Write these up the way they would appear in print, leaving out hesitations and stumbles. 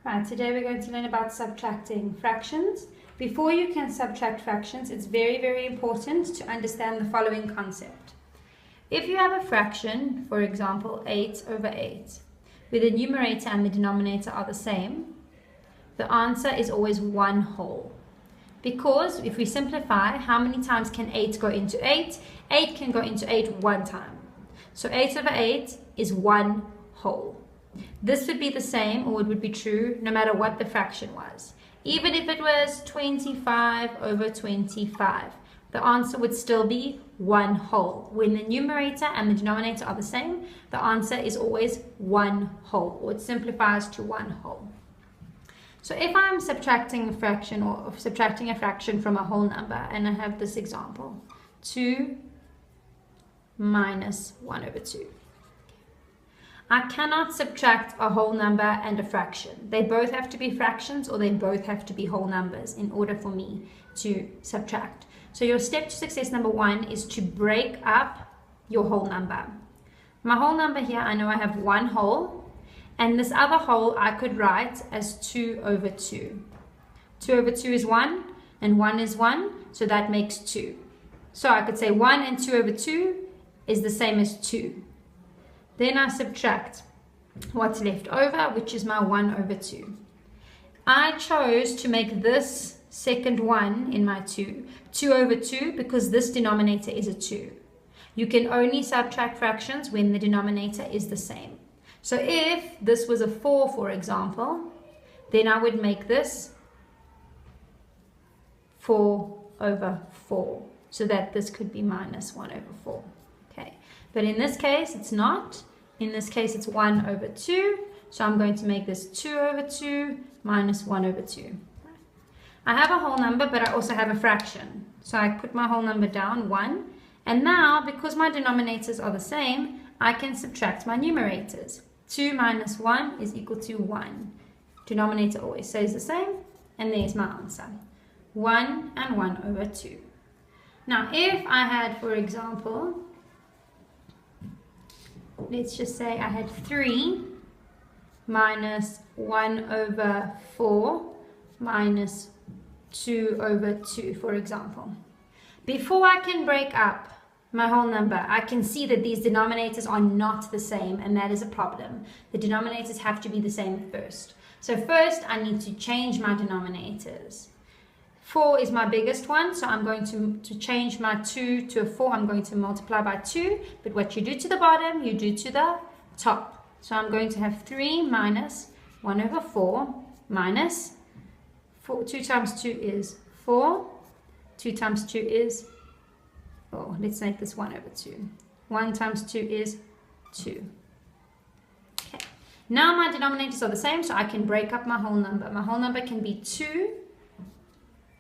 Right, today we're going to learn about subtracting fractions. Before you can subtract fractions, it's very, very important to understand the following concept. If you have a fraction, for example, 8 over 8, where the numerator and the denominator are the same, the answer is always 1 whole. Because if we simplify, how many times can 8 go into 8? 8 can go into 8 one time. So 8 over 8 is 1 whole. This would be the same, or it would be true, no matter what the fraction was. Even if it was 25 over 25, the answer would still be 1 whole. When the numerator and the denominator are the same, the answer is always 1 whole, or it simplifies to 1 whole. So if I'm subtracting a fraction, or subtracting a fraction from a whole number, and I have this example, 2 minus 1 over 2. I cannot subtract a whole number and a fraction. They both have to be fractions, or they both have to be whole numbers in order for me to subtract. So your step to success number 1 is to break up your whole number. My whole number here, I know I have 1 whole, and this other whole I could write as 2 over 2. 2 over 2 is 1, and 1 is 1, so that makes 2. So I could say 1 and 2 over 2 is the same as 2. Then I subtract what's left over, which is my 1 over 2. I chose to make this second one in my 2 over 2 because this denominator is a 2. You can only subtract fractions when the denominator is the same. So if this was a 4, for example, then I would make this 4 over 4, so that this could be minus 1 over 4. Okay, but in this case, it's not. In this case, it's 1 over 2. So I'm going to make this 2 over 2 minus 1 over 2. I have a whole number, but I also have a fraction. So I put my whole number down, 1. And now, because my denominators are the same, I can subtract my numerators. 2 minus 1 is equal to 1. Denominator always stays the same. And there's my answer. 1 and 1 over 2. Now, if I had, for example, let's just say I had 3 minus 1 over 4 minus 2 over 2, for example. Before I can break up my whole number, I can see that these denominators are not the same, and that is a problem. The denominators have to be the same first. So first, I need to change my denominators. 4 is my biggest one, so I'm going to change my 2 to a 4. I'm going to multiply by 2, but what you do to the bottom, you do to the top. So I'm going to have 3 minus 1 over 4 minus 4. 2 times 2 is 4. 2 times 2 is, oh, let's make this 1 over 2. 1 times 2 is 2. Okay. Now my denominators are the same, so I can break up my whole number. My whole number can be 2.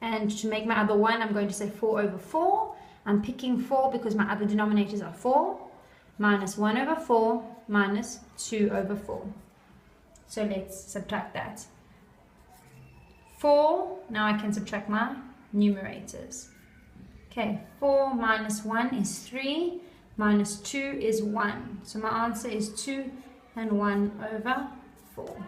And to make my other one, I'm going to say 4 over 4. I'm picking 4 because my other denominators are 4. Minus 1 over 4 minus 2 over 4. So let's subtract that. 4, now I can subtract my numerators. Okay, 4 minus 1 is 3. Minus 2 is 1. So my answer is 2 and 1 over 4.